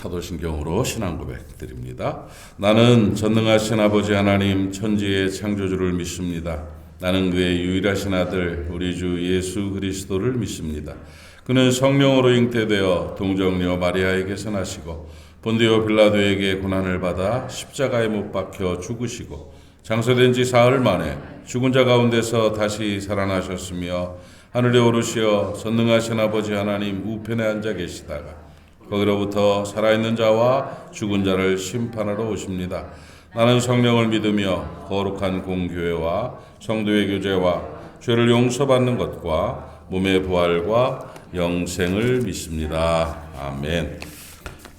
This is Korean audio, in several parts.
사도신경으로 신앙 고백 드립니다. 나는 전능하신 아버지 하나님 천지의 창조주를 믿습니다. 나는 그의 유일하신 아들 우리 주 예수 그리스도를 믿습니다. 그는 성령으로 잉태되어 동정녀 마리아에게서 나시고 본디오 빌라도에게 고난을 받아 십자가에 못 박혀 죽으시고 장사된 지 사흘 만에 죽은 자 가운데서 다시 살아나셨으며 하늘에 오르시어 전능하신 아버지 하나님 우편에 앉아 계시다가 거기로부터 살아있는 자와 죽은 자를 심판하러 오십니다. 나는 성령을 믿으며 거룩한 공교회와 성도의 교제와 죄를 용서받는 것과 몸의 부활과 영생을 믿습니다. 아멘.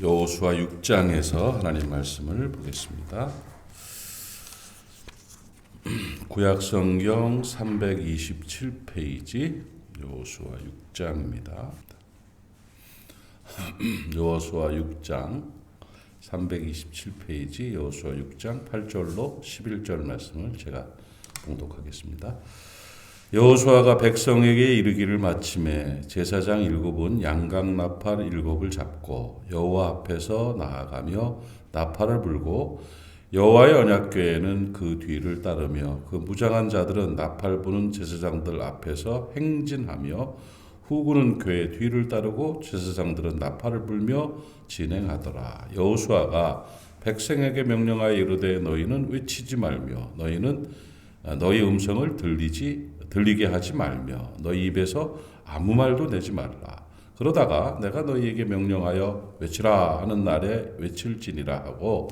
여호수아 6장에서 하나님 말씀을 보겠습니다. 구약성경 327페이지 여호수아 6장입니다. 여호수아 6장 327페이지 여호수아 6장 8절로 11절 말씀을 제가 봉독하겠습니다. 여호수아가 백성에게 이르기를 마침에 제사장 7은 양각 나팔 7을 잡고 여호와 앞에서 나아가며 나팔을 불고 여호와의 언약궤에는 그 뒤를 따르며 그 무장한 자들은 나팔 부는 제사장들 앞에서 행진하며 후구는 궤의 뒤를 따르고 제사장들은 나팔을 불며 진행하더라. 여호수아가 백성에게 명령하여 이르되 너희는 외치지 말며 너희는 너희 음성을 들리게 하지 말며 너희 입에서 아무 말도 내지 말라. 그러다가 내가 너희에게 명령하여 외치라 하는 날에 외칠지니라 하고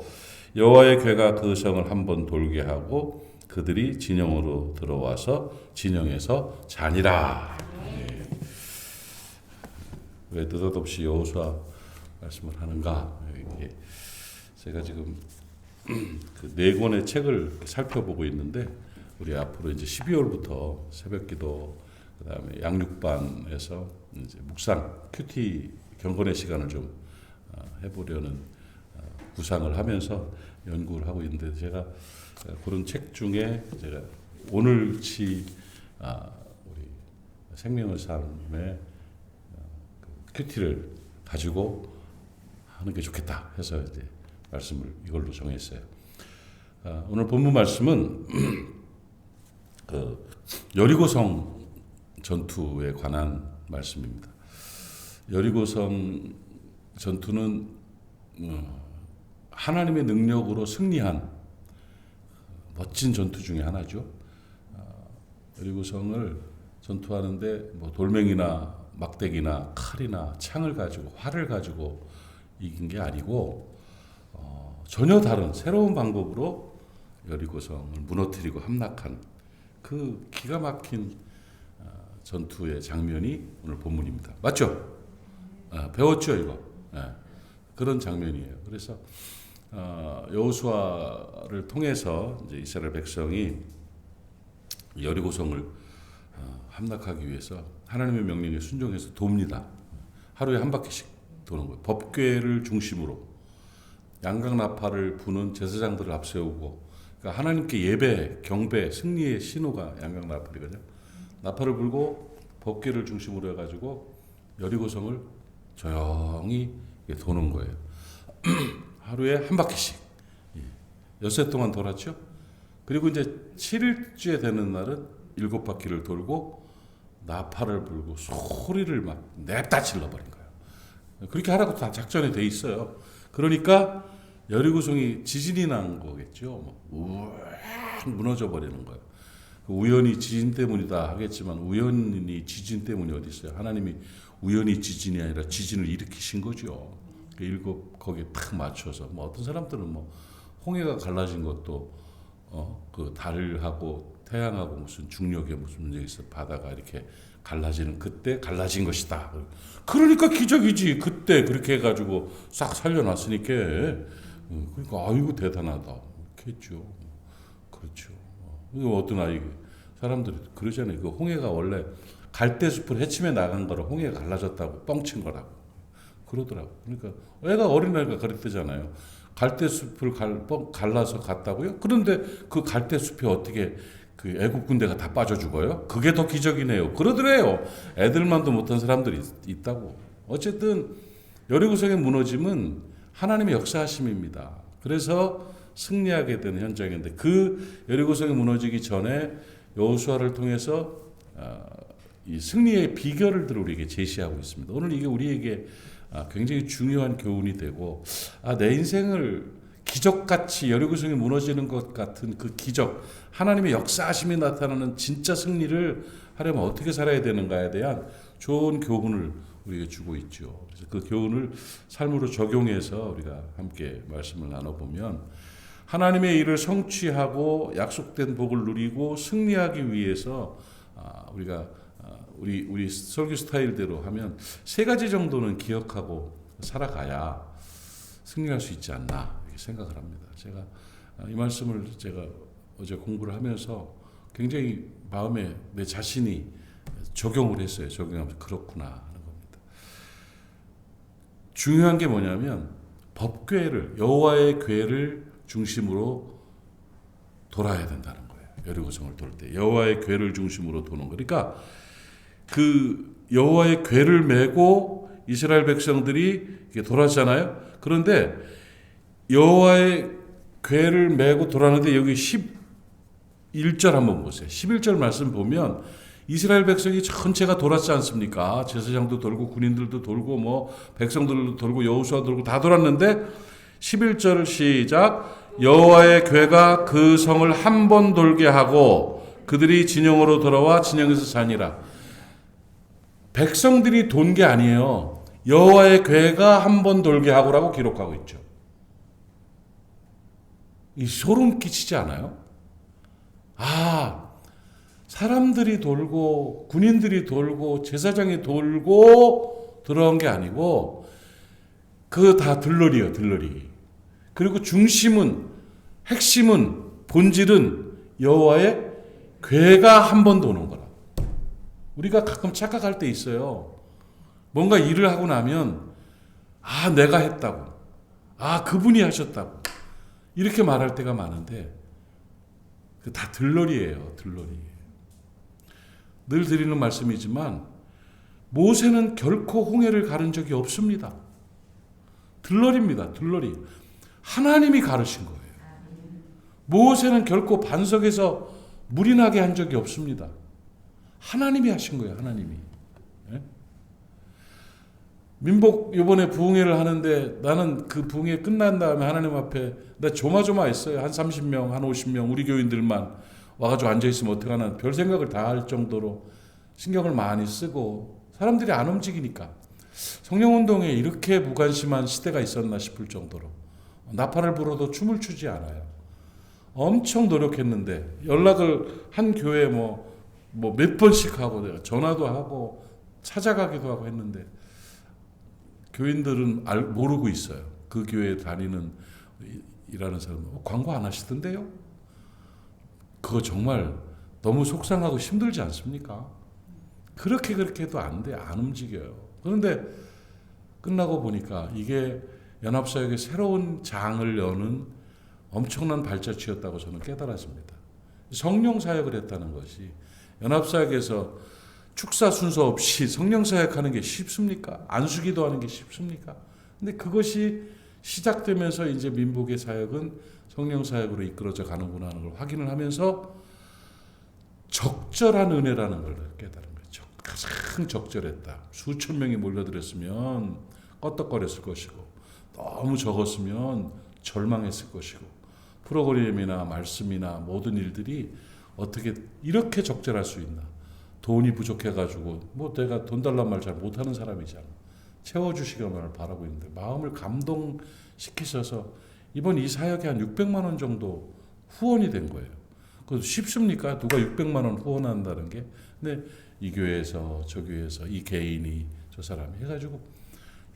여호와의 궤가 그 성을 한번 돌게 하고 그들이 진영으로 들어와서 진영에서 자니라. 왜 느닷없이 여호수아 말씀을 하는가? 제가 지금 그 네 권의 책을 살펴보고 있는데 우리 앞으로 이제 12월부터 새벽기도 그다음에 양육반에서 이제 묵상 큐티 경건의 시간을 좀 해보려는 구상을 하면서 연구를 하고 있는데 제가 그런 책 중에 제가 오늘치 우리 생명의 삶의 큐티를 가지고 하는 게 좋겠다 해서 이제 말씀을 이걸로 정했어요. 오늘 본문 말씀은 그 여리고성 전투에 관한 말씀입니다. 여리고성 전투는 하나님의 능력으로 승리한 멋진 전투 중에 하나죠. 여리고성을 전투하는데 뭐 돌멩이나 막대기나 칼이나 창을 가지고 활을 가지고 이긴 게 아니고 전혀 다른 새로운 방법으로 여리고성을 무너뜨리고 함락한 그 기가 막힌 전투의 장면이 오늘 본문입니다. 맞죠? 배웠죠 이거? 그런 장면이에요. 그래서 여호수아를 통해서 이제 이스라엘 백성이 여리고성을 함락하기 위해서 하나님의 명령에 순종해서 돕니다. 하루에 한 바퀴씩 도는 거예요. 법궤를 중심으로 양각 나팔을 부는 제사장들을 앞세우고, 그러니까 하나님께 예배, 경배, 승리의 신호가 양각 나팔이거든요. 나팔을 불고 법궤를 중심으로 해가지고 여리고성을 조용히 도는 거예요. 하루에 한 바퀴씩 엿새 동안 돌았죠. 그리고 이제 7일째 되는 날은 7바퀴를 돌고 나팔을 불고 소리를 막 냅다 질러버린 거예요. 그렇게 하라고 다 작전이 돼 있어요. 그러니까 여리고성이 지진이 난 거겠죠. 우악 무너져 버리는 거예요. 우연히 지진 때문이다 하겠지만 우연히 지진 때문이 어디 있어요. 하나님이 우연히 지진이 아니라 지진을 일으키신 거죠. 거기에 탁 맞춰서 뭐 어떤 사람들은 뭐 홍해가 갈라진 것도 그 달하고 태양하고 무슨 중력에 무슨 문제가 있어 바다가 이렇게 갈라지는 그때 갈라진 것이다. 그러니까 기적이지. 그때 그렇게 해가지고 싹 살려놨으니까 그러니까 아이고 대단하다. 그렇게 했죠. 그렇죠. 어떤 아이 사람들이 그러잖아요. 그 홍해가 원래 갈대숲을 헤치며 나간 거라 홍해가 갈라졌다고 뻥친 거라고 그러더라고. 그러니까 애가 어린아이가 그랬대잖아요. 갈대숲을 갈라서 갔다고요? 그런데 그 갈대숲에 어떻게 그 애국 군대가 다 빠져 죽어요? 그게 더 기적이네요. 그러더래요. 애들만도 못한 사람들이 있다고. 어쨌든 여리고성의 무너짐은 하나님의 역사하심입니다. 그래서 승리하게 되는 현장인데 그 여리고성이 무너지기 전에 여호수아를 통해서 이 승리의 비결을 우리에게 제시하고 있습니다. 오늘 이게 우리에게 굉장히 중요한 교훈이 되고 내 인생을 기적같이 여리고성이 무너지는 것 같은 그 기적, 하나님의 역사하심이 나타나는 진짜 승리를 하려면 어떻게 살아야 되는가에 대한 좋은 교훈을 우리에게 주고 있죠. 그래서 그 교훈을 삶으로 적용해서 우리가 함께 말씀을 나눠보면 하나님의 일을 성취하고 약속된 복을 누리고 승리하기 위해서 우리가 우리 설교 스타일대로 하면 세 가지 정도는 기억하고 살아가야 승리할 수 있지 않나 이렇게 생각을 합니다. 제가 이 말씀을 제가 어제 공부를 하면서 굉장히 마음에 내 자신이 적용을 했어요. 적용하면서 그렇구나 하는 겁니다. 중요한 게 뭐냐면 법궤를 여호와의 궤를 중심으로 돌아야 된다는 거예요. 여리고성을 돌 때 여호와의 궤를 중심으로 도는 거. 그러니까 그 여호와의 궤를 메고 이스라엘 백성들이 돌았잖아요. 그런데 여호와의 궤를 메고 돌았는데 여기 11절 한번 보세요. 11절 말씀 보면 이스라엘 백성이 전체가 돌았지 않습니까? 제사장도 돌고 군인들도 돌고 뭐 백성들도 돌고 여호수아 돌고 다 돌았는데 11절 시작. 여호와의 궤가 그 성을 한 번 돌게 하고 그들이 진영으로 돌아와 진영에서 사니라. 백성들이 돈 게 아니에요. 여호와의 궤가 한 번 돌게 하고라고 기록하고 있죠. 이 소름 끼치지 않아요? 사람들이 돌고 군인들이 돌고 제사장이 돌고 들어온 게 아니고 그거 다 들러리예요. 들러리. 그리고 중심은 핵심은 본질은 여호와의 궤가 한 번 도는 거라. 우리가 가끔 착각할 때 있어요. 뭔가 일을 하고 나면 내가 했다고, 그분이 하셨다고 이렇게 말할 때가 많은데 그 다 들러리예요. 들러리. 늘 드리는 말씀이지만 모세는 결코 홍해를 가른 적이 없습니다. 들러리입니다. 들러리. 하나님이 가르신 거예요. 모세는 결코 반석에서 물이 나게 한 적이 없습니다. 하나님이 하신 거예요. 하나님이. 예? 민복 이번에 부흥회를 하는데 나는 그 부흥회 끝난 다음에 하나님 앞에 나 조마조마했어요. 한 30명, 한 50명 우리 교인들만 와가지고 앉아있으면 어떡하나 별 생각을 다 할 정도로 신경을 많이 쓰고 사람들이 안 움직이니까 성령운동에 이렇게 무관심한 시대가 있었나 싶을 정도로 나팔을 불어도 춤을 추지 않아요. 엄청 노력했는데 연락을 한 교회에 뭐 몇 번씩 하고 내가 전화도 하고 찾아가기도 하고 했는데 교인들은 모르고 있어요. 그 교회에 다니는 일하는 사람은 광고 안 하시던데요? 그거 정말 너무 속상하고 힘들지 않습니까? 그렇게 해도 안 돼. 안 움직여요. 그런데 끝나고 보니까 이게 연합사역의 새로운 장을 여는 엄청난 발자취였다고 저는 깨달았습니다. 성령 사역을 했다는 것이 연합사역에서 축사 순서 없이 성령 사역하는 게 쉽습니까? 안수기도 하는 게 쉽습니까? 근데 그것이 시작되면서 이제 민복의 사역은 성령 사역으로 이끌어져 가는구나 하는 걸 확인을 하면서 적절한 은혜라는 걸 깨달은 거죠. 가장 적절했다. 수천 명이 몰려들었으면 껐덕거렸을 것이고 너무 적었으면 절망했을 것이고 프로그램이나 말씀이나 모든 일들이 어떻게 이렇게 적절할 수 있나. 돈이 부족해가지고 내가 돈 달란 말 잘 못하는 사람이잖아. 채워주시기만을 바라고 있는데 마음을 감동시키셔서 이번 이 사역에 한 600만 원 정도 후원이 된 거예요. 그것도 쉽습니까? 누가 600만 원 후원한다는 게. 근데 이 교회에서 저 교회에서 이 개인이 저 사람이 해가지고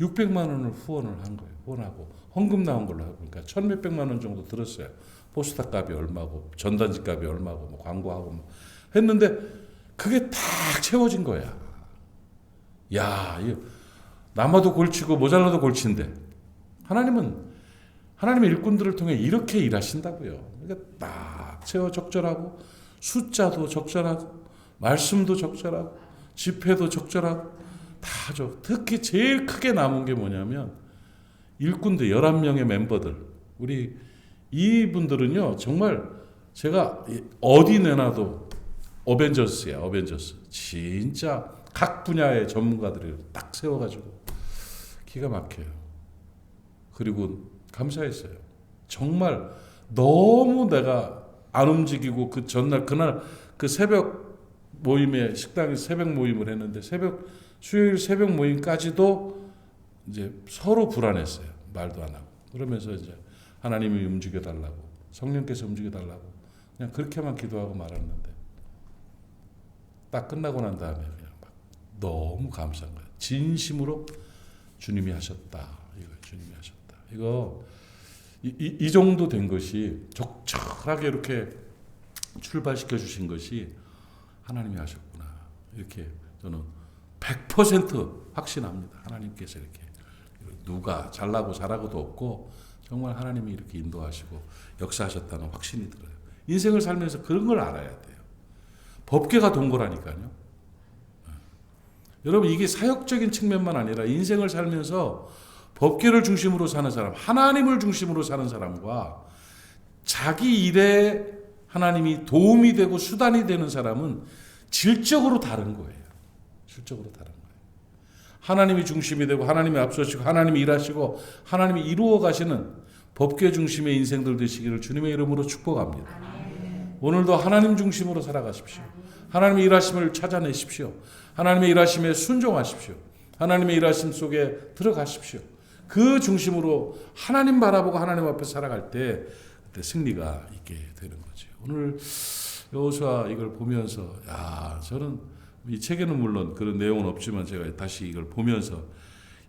600만 원을 후원을 한 거예요. 후원하고 헌금 나온 걸로 하고 그러니까 1,몇백만 원 정도 들었어요. 포스터 값이 얼마고 전단지 값이 얼마고 광고하고 했는데 그게 딱 채워진 거야. 야, 남아도 골치고 모자라도 골치인데 하나님의 일꾼들을 통해 이렇게 일하신다고요. 그러니까 딱 채워 적절하고 숫자도 적절하고 말씀도 적절하고 집회도 적절하고 다 특히 제일 크게 남은 게 뭐냐면 일꾼들 11명의 멤버들 우리 이분들은요 정말 제가 어디 내놔도 어벤져스야 어벤져스. 진짜 각 분야의 전문가들이 딱 세워가지고 기가 막혀요. 그리고 감사했어요. 정말 너무 내가 안 움직이고 그 전날 그날 그 새벽 모임에 식당에 새벽 모임을 했는데 수요일 새벽 모임까지도 이제 서로 불안했어요. 말도 안 하고 그러면서 이제 하나님이 움직여 달라고 성령께서 움직여 달라고 그냥 그렇게만 기도하고 말았는데 딱 끝나고 난 다음에 그냥 막 너무 감사한 거예요. 진심으로 주님이 하셨다. 이거 주님이 하셨다. 이거 이 정도 된 것이 적절하게 이렇게 출발시켜 주신 것이 하나님이 하셨구나. 이렇게 저는 100% 확신합니다. 하나님께서 이렇게 누가 잘나고 잘하고도 없고 정말 하나님이 이렇게 인도하시고 역사하셨다는 확신이 들어요. 인생을 살면서 그런 걸 알아야 돼요. 법궤가 동거라니까요. 여러분 이게 사역적인 측면만 아니라 인생을 살면서 법궤를 중심으로 사는 사람, 하나님을 중심으로 사는 사람과 자기 일에 하나님이 도움이 되고 수단이 되는 사람은 질적으로 다른 거예요. 질적으로 다른 거예요. 하나님이 중심이 되고 하나님이 앞서시고 하나님이 일하시고 하나님이 이루어 가시는 법궤 중심의 인생들 되시기를 주님의 이름으로 축복합니다. 오늘도 하나님 중심으로 살아가십시오. 하나님의 일하심을 찾아내십시오. 하나님의 일하심에 순종하십시오. 하나님의 일하심 속에 들어가십시오. 그 중심으로 하나님 바라보고 하나님 앞에 살아갈 때 그때 승리가 있게 되는 거죠. 오늘 여호수아 이걸 보면서 저는 이 책에는 물론 그런 내용은 없지만 제가 다시 이걸 보면서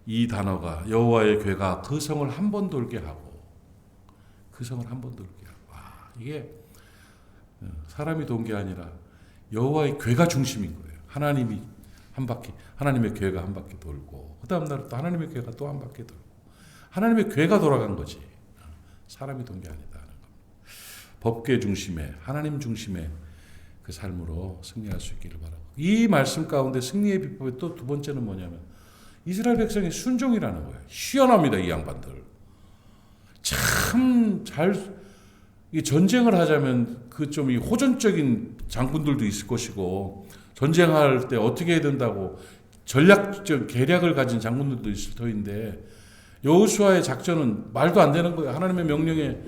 이 단어가 여호와의 궤가 그 성을 한 번 돌게 하고 그 성을 한 번 돌게 하고 이게 사람이 돈 게 아니라 여호와의 궤가 중심인 거예요. 하나님이 한 바퀴 하나님의 궤가 한 바퀴 돌고 그 다음 날 또 하나님의 궤가 또 한 바퀴 돌고 하나님의 궤가 돌아간 거지 사람이 돈 게 아니다 하는 겁니다. 법궤 중심의 하나님 중심의 그 삶으로 승리할 수 있기를 바라고 이 말씀 가운데 승리의 비법의 또 두 번째는 뭐냐면 이스라엘 백성의 순종이라는 거예요. 희한합니다. 이 양반들 참 잘 전쟁을 하자면 그 좀 이 호전적인 장군들도 있을 것이고 전쟁할 때 어떻게 해야 된다고 전략적 계략을 가진 장군들도 있을 터인데 여호수아의 작전은 말도 안 되는 거예요. 하나님의 명령에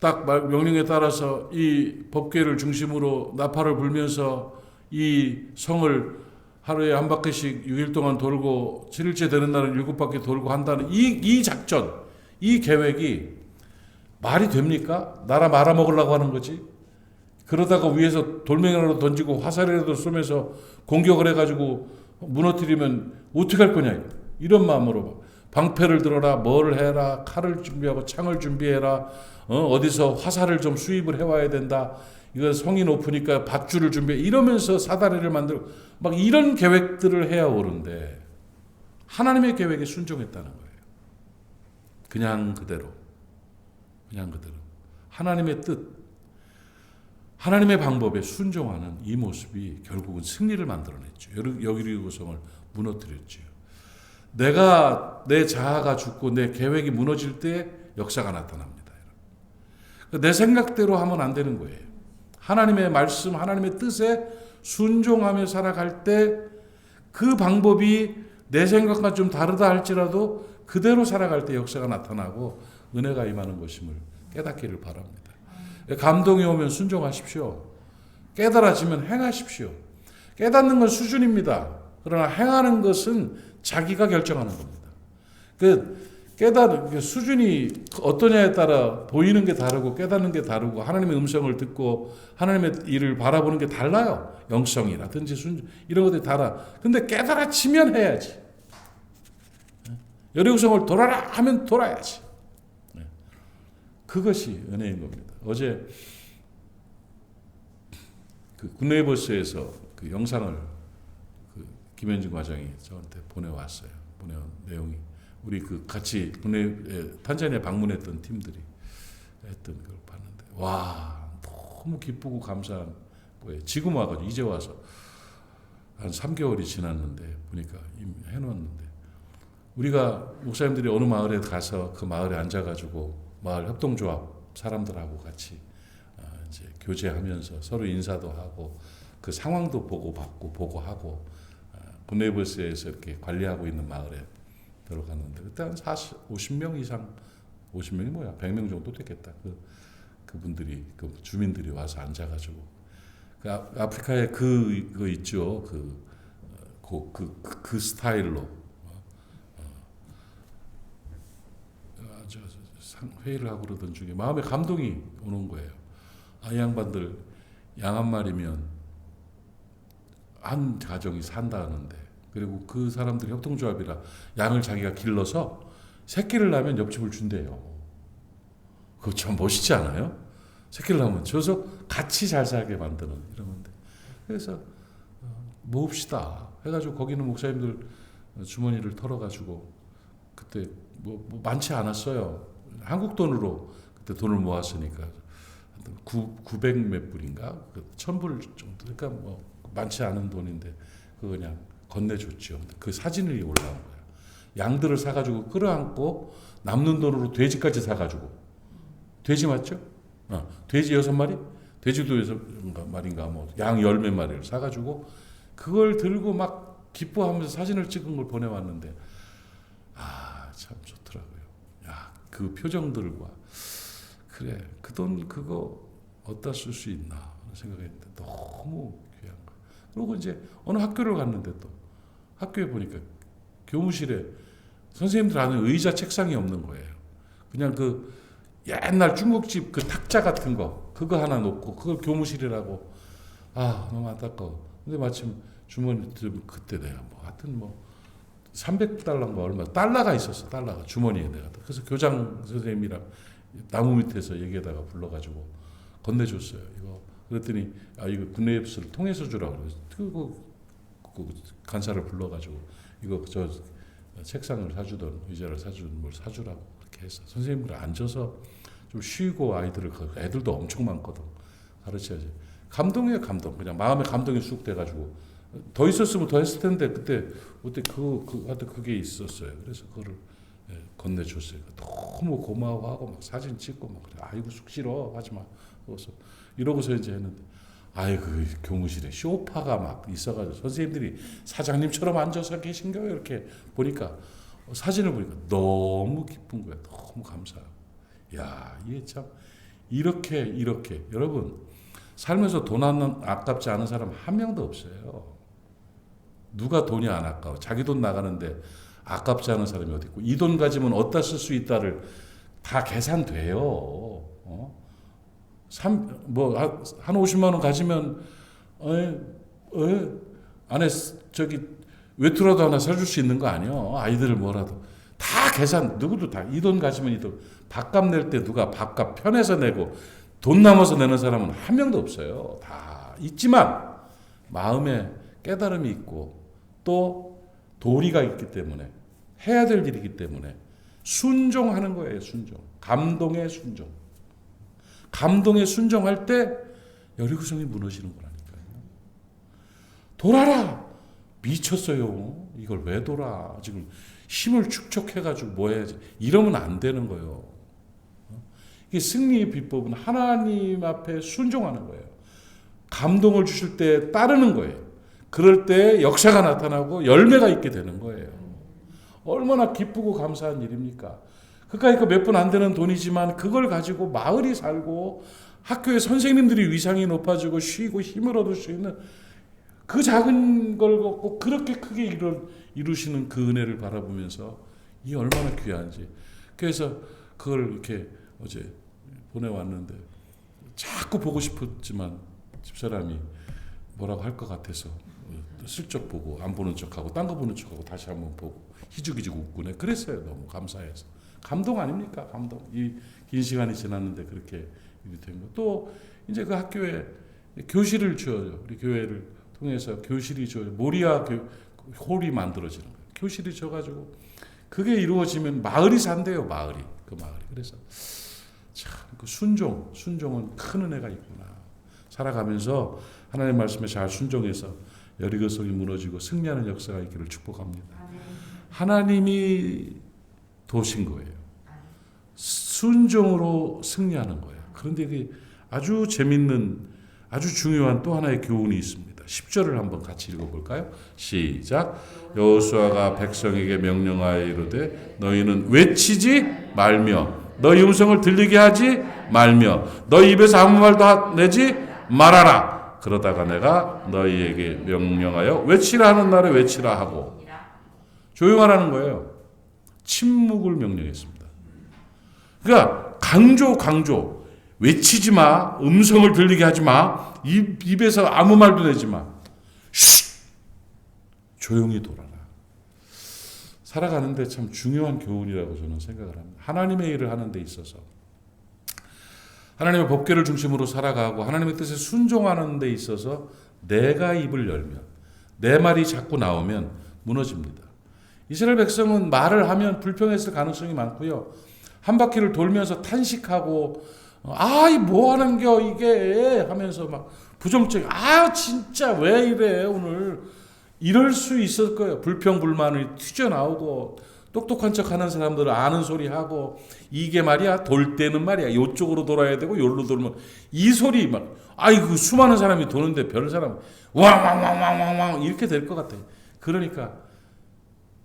명령에 따라서 이 법궤를 중심으로 나팔을 불면서 이 성을 하루에 한 바퀴씩 6일 동안 돌고 7일째 되는 날은 7바퀴 돌고 한다는 이 작전, 이 계획이 말이 됩니까? 나라 말아먹으려고 하는 거지. 그러다가 위에서 돌멩이라도 던지고 화살이라도 쏘면서 공격을 해가지고 무너뜨리면 어떻게 할 거냐. 이런 마음으로 방패를 들어라, 뭘 해라, 칼을 준비하고 창을 준비해라, 어디서 화살을 좀 수입을 해와야 된다. 이거 성이 높으니까 밧줄을 준비해. 이러면서 사다리를 만들고 막 이런 계획들을 해야 오는데 하나님의 계획에 순종했다는 거예요. 그냥 그대로. 하나님의 뜻, 하나님의 방법에 순종하는 이 모습이 결국은 승리를 만들어냈죠. 여리고 성을 무너뜨렸죠. 내 자아가 죽고 내 계획이 무너질 때 역사가 나타납니다. 내 생각대로 하면 안 되는 거예요. 하나님의 말씀, 하나님의 뜻에 순종하며 살아갈 때 그 방법이 내 생각과 좀 다르다 할지라도 그대로 살아갈 때 역사가 나타나고 은혜가 임하는 것임을 깨닫기를 바랍니다. 감동이 오면 순종하십시오. 깨달아지면 행하십시오. 깨닫는 건 수준입니다. 그러나 행하는 것은 자기가 결정하는 겁니다. 깨닫는 수준이 어떠냐에 따라 보이는 게 다르고 깨닫는 게 다르고 하나님의 음성을 듣고 하나님의 일을 바라보는 게 달라요. 영성이라든지 이런 것들이 달라. 근데 깨달아지면 해야지. 여리고성을 돌아라 하면 돌아야지. 그것이 은혜인 겁니다. 어제 그 굿네이버스에서 그 영상을 김현진 과장이 저한테 보내왔어요. 보내온 내용이 우리 같이 탄자니아 방문했던 팀들이 했던 걸 봤는데 와 너무 기쁘고 감사한 거예요. 지금 와가지고 이제 와서 한 3개월이 지났는데 보니까 이미 해놓았는데 우리가 목사님들이 어느 마을에 가서 그 마을에 앉아가지고 마을 협동조합 사람들하고 같이 이제 교제하면서 서로 인사도 하고 그 상황도 보고 받고 보고하고 군내부에서 이렇게 관리하고 있는 마을에 들어갔는데 그때 한 50명 이상 50명이 뭐야 100명 정도 됐겠다. 그분들이 그 주민들이 와서 앉아가지고 그 아프리카에 그 있죠 그 스타일로 회의를 하고 그러던 중에 마음에 감동이 오는 거예요. 이 양반들 양 한 마리면 한 가정이 산다는데 그리고 그 사람들이 협동조합이라 양을 자기가 길러서 새끼를 낳으면 옆집을 준대요. 그거 참 멋있지 않아요? 새끼를 낳으면 줘서 같이 잘 살게 만드는 이런 건데 그래서 모읍시다 해가지고 거기는 목사님들 주머니를 털어가지고 그때 뭐 많지 않았어요. 한국 돈으로 그때 돈을 모았으니까 900 몇 불인가 1000불 정도 그러니까 뭐 많지 않은 돈인데 그거 그냥 건네줬죠. 그 사진이 올라온 거야. 양들을 사가지고 끌어안고 남는 돈으로 돼지까지 사가지고 돼지 맞죠? 돼지 6마리? 돼지도 6마리인가 뭐 양 10몇 마리를 사가지고 그걸 들고 막 기뻐하면서 사진을 찍은 걸 보내왔는데 참 좋더라고요. 그 표정들과 그래 그 돈 그거 어디다 쓸 수 있나 생각했는데 너무 귀한 거. 그리고 이제 어느 학교를 갔는데 또 학교에 보니까 교무실에 선생님들 아는 의자 책상이 없는 거예요. 그냥 그 옛날 중국집 그 탁자 같은 거 그거 하나 놓고 그걸 교무실이라고 너무 안타까워. 근데 마침 주머니 그때 내가 뭐 하여튼 뭐 300달러인가 얼마 달러가 있었어. 달러가 주머니에 내가 그래서 교장 선생님이랑 나무 밑에서 얘기하다가 불러가지고 건네줬어요. 이거 그랬더니 이거 군내협수를 통해서 주라고 그래서 그 간사를 불러가지고 이거 저 책상을 사주던 의자를 사주던 뭘 사주라고 그렇게 했어. 선생님들 앉아서 좀 쉬고 애들도 엄청 많거든. 가르쳐야지. 감동이에요 감동. 그냥 마음에 감동이 쑥 돼가지고 더 있었으면 더 했을 텐데 그때 하여튼 그게 있었어요. 그래서 그거를 건네줬어요. 너무 고마워하고 막 사진 찍고 막 그래. 아이고 쑥 싫어 하지 마. 이러고서 이제 했는데 그 교무실에 쇼파가 막 있어가지고 선생님들이 사장님처럼 앉아서 계신 거예요. 이렇게 보니까 사진을 보니까 너무 기쁜 거야. 너무 감사하고. 이게 참 이렇게 여러분 살면서 돈 아깝지 않은 사람 한 명도 없어요. 누가 돈이 안 아까워? 자기 돈 나가는데 아깝지 않은 사람이 어디 있고 이 돈 가지면 어디다 쓸 수 있다를 다 계산돼요. 한 50만 원 가지면 안에 외투라도 하나 사줄 수 있는 거 아니요? 아이들을 뭐라도 다 계산 누구도 다 이 돈 가지면 이 돈 밥값 낼 때 누가 밥값 편해서 내고 돈 남아서 내는 사람은 한 명도 없어요. 다 있지만 마음에 깨달음이 있고 또 도리가 있기 때문에 해야 될 일이기 때문에 순종하는 거예요. 순종. 감동의 순종. 감동에 순종할 때 여리고성이 무너지는 거라니까요. 돌아라. 미쳤어요. 이걸 왜 돌아. 지금 힘을 축적해가지고 뭐 해야지. 이러면 안 되는 거예요. 이게 승리의 비법은 하나님 앞에 순종하는 거예요. 감동을 주실 때 따르는 거예요. 그럴 때 역사가 나타나고 열매가 있게 되는 거예요. 얼마나 기쁘고 감사한 일입니까? 그러니까 몇 분 안 되는 돈이지만 그걸 가지고 마을이 살고 학교의 선생님들이 위상이 높아지고 쉬고 힘을 얻을 수 있는 그 작은 걸 갖고 그렇게 크게 이루시는 그 은혜를 바라보면서 이 얼마나 귀한지. 그래서 그걸 이렇게 어제 보내왔는데 자꾸 보고 싶었지만 집사람이 뭐라고 할 것 같아서 슬쩍 보고 안 보는 척하고 딴 거 보는 척하고 다시 한번 보고 희죽희죽 웃고네. 그랬어요. 너무 감사해서. 감동 아닙니까? 감동. 이 긴 시간이 지났는데 그렇게 일이 된 거. 또 이제 그 학교에 교실을 줘요. 우리 교회를 통해서 교실이 줘요. 모리아 홀이 만들어지는 거예요. 교실이 줘가지고 그게 이루어지면 마을이 산대요. 마을이. 그 마을이. 그래서 참 그 순종은 큰 은혜가 있구나. 살아가면서 하나님의 말씀에 잘 순종해서 여리고성이 무너지고 승리하는 역사가 있기를 축복합니다. 하나님이 도신 거예요. 순종으로 승리하는 거예요. 그런데 이게 아주 재밌는, 아주 중요한 또 하나의 교훈이 있습니다. 10절을 한번 같이 읽어볼까요? 시작. 여호수아가 백성에게 명령하여 이르되 너희는 외치지 말며 너희 음성을 들리게 하지 말며 너희 입에서 아무 말도 내지 말아라. 그러다가 내가 너희에게 명령하여 외치라 하는 날에 외치라 하고 조용하라는 거예요. 침묵을 명령했습니다. 그러니까 강조 외치지 마. 음성을 들리게 하지 마. 입에서 아무 말도 내지 마. 쉿! 조용히 돌아라. 살아가는데 참 중요한 교훈이라고 저는 생각을 합니다. 하나님의 일을 하는 데 있어서 하나님의 법궤를 중심으로 살아가고 하나님의 뜻에 순종하는 데 있어서 내가 입을 열면, 내 말이 자꾸 나오면 무너집니다. 이스라엘 백성은 말을 하면 불평했을 가능성이 많고요. 한 바퀴를 돌면서 탄식하고 이 뭐 하는겨 이게 하면서 막 부정적, 진짜 왜 이래 오늘, 이럴 수 있을 거예요. 불평불만이 튀어나오고 똑똑한 척하는 사람들은 아는 소리 하고 이게 말이야 돌 때는 말이야 이쪽으로 돌아야 되고 요로 돌면 이 소리 막 그 수많은 사람이 도는데 별 사람 왕왕왕왕왕왕 이렇게 될 것 같아요. 그러니까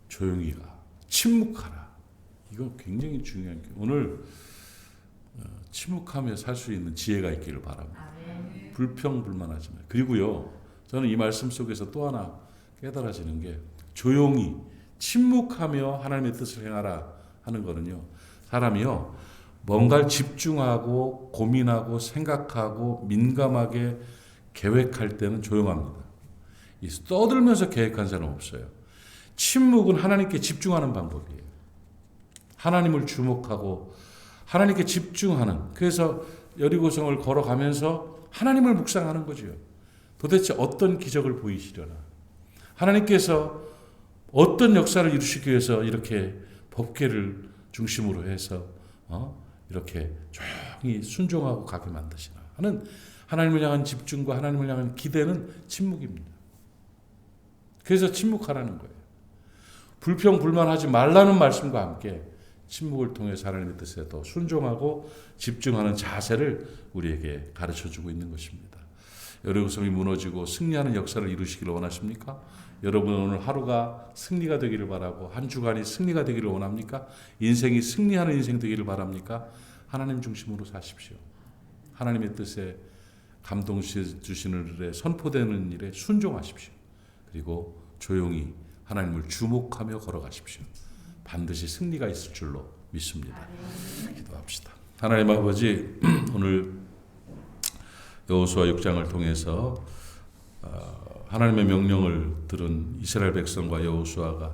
조용히 가, 침묵하라. 이건 굉장히 중요한 게 오늘 침묵하며 살 수 있는 지혜가 있기를 바랍니다. 불평불만하지 마요. 그리고요, 저는 이 말씀 속에서 또 하나 깨달아지는 게 조용히 침묵하며 하나님의 뜻을 행하라 하는 거는요, 사람이요 뭔가를 집중하고 고민하고 생각하고 민감하게 계획할 때는 조용합니다. 떠들면서 계획한 사람은 없어요. 침묵은 하나님께 집중하는 방법이에요. 하나님을 주목하고 하나님께 집중하는, 그래서 여리고성을 걸어가면서 하나님을 묵상하는 거죠. 도대체 어떤 기적을 보이시려나, 하나님께서 어떤 역사를 이루시기 위해서 이렇게 법궤를 중심으로 해서 이렇게 조용히 순종하고 가게 만드시나 하는 하나님을 향한 집중과 하나님을 향한 기대는 침묵입니다. 그래서 침묵하라는 거예요. 불평불만하지 말라는 말씀과 함께 침묵을 통해서 하나님의 뜻에 더 순종하고 집중하는 자세를 우리에게 가르쳐주고 있는 것입니다. 여리고성이 무너지고 승리하는 역사를 이루시기를 원하십니까? 여러분 오늘 하루가 승리가 되기를 바라고 한 주간이 승리가 되기를 원합니까? 인생이 승리하는 인생 되기를 바랍니까? 하나님 중심으로 사십시오. 하나님의 뜻에 감동 주시는 일에, 선포되는 일에 순종하십시오. 그리고 조용히 하나님을 주목하며 걸어가십시오. 반드시 승리가 있을 줄로 믿습니다. 기도합시다. 하나님 아버지, 오늘 여호수아 6장을 통해서 하나님의 명령을 들은 이스라엘 백성과 여호수아가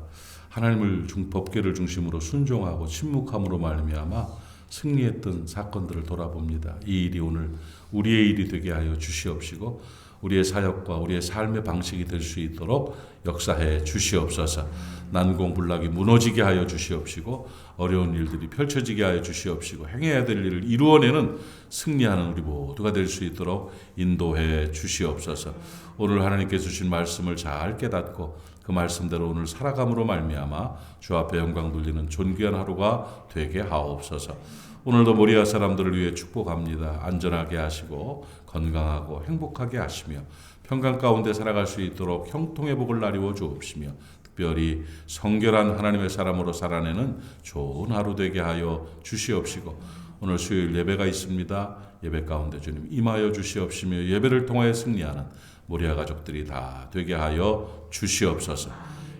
하나님을 법궤를 중심으로 순종하고 침묵함으로 말미암아 승리했던 사건들을 돌아봅니다. 이 일이 오늘 우리의 일이 되게 하여 주시옵시고 우리의 사역과 우리의 삶의 방식이 될 수 있도록 역사해 주시옵소서. 난공불락이 무너지게 하여 주시옵시고 어려운 일들이 펼쳐지게 하여 주시옵시고 행해야 될 일을 이루어내는 승리하는 우리 모두가 될 수 있도록 인도해 주시옵소서. 오늘 하나님께 주신 말씀을 잘 깨닫고 그 말씀대로 오늘 살아감으로 말미암아 주 앞에 영광 돌리는 존귀한 하루가 되게 하옵소서. 오늘도 모리아 사람들을 위해 축복합니다. 안전하게 하시고 건강하고 행복하게 하시며 평강 가운데 살아갈 수 있도록 형통의 복을 나리워 주옵시며 특별히 성결한 하나님의 사람으로 살아내는 좋은 하루 되게 하여 주시옵시고 오늘 수요일 예배가 있습니다. 예배 가운데 주님 임하여 주시옵시며 예배를 통하여 승리하는 모리아 가족들이 다 되게 하여 주시옵소서.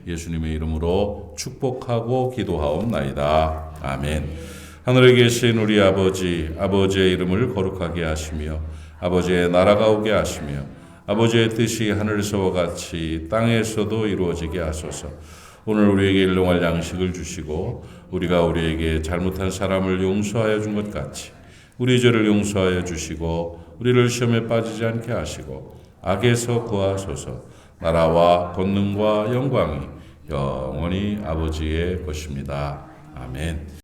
예수님의 이름으로 축복하고 기도하옵나이다. 아멘. 하늘에 계신 우리 아버지, 아버지의 이름을 거룩하게 하시며 아버지의 나라가 오게 하시며 아버지의 뜻이 하늘에서와 같이 땅에서도 이루어지게 하소서. 오늘 우리에게 일용할 양식을 주시고 우리가 우리에게 잘못한 사람을 용서하여 준 것 같이 우리 죄를 용서하여 주시고 우리를 시험에 빠지지 않게 하시고 악에서 구하소서. 나라와 권능과 영광이 영원히 아버지의 것입니다. 아멘.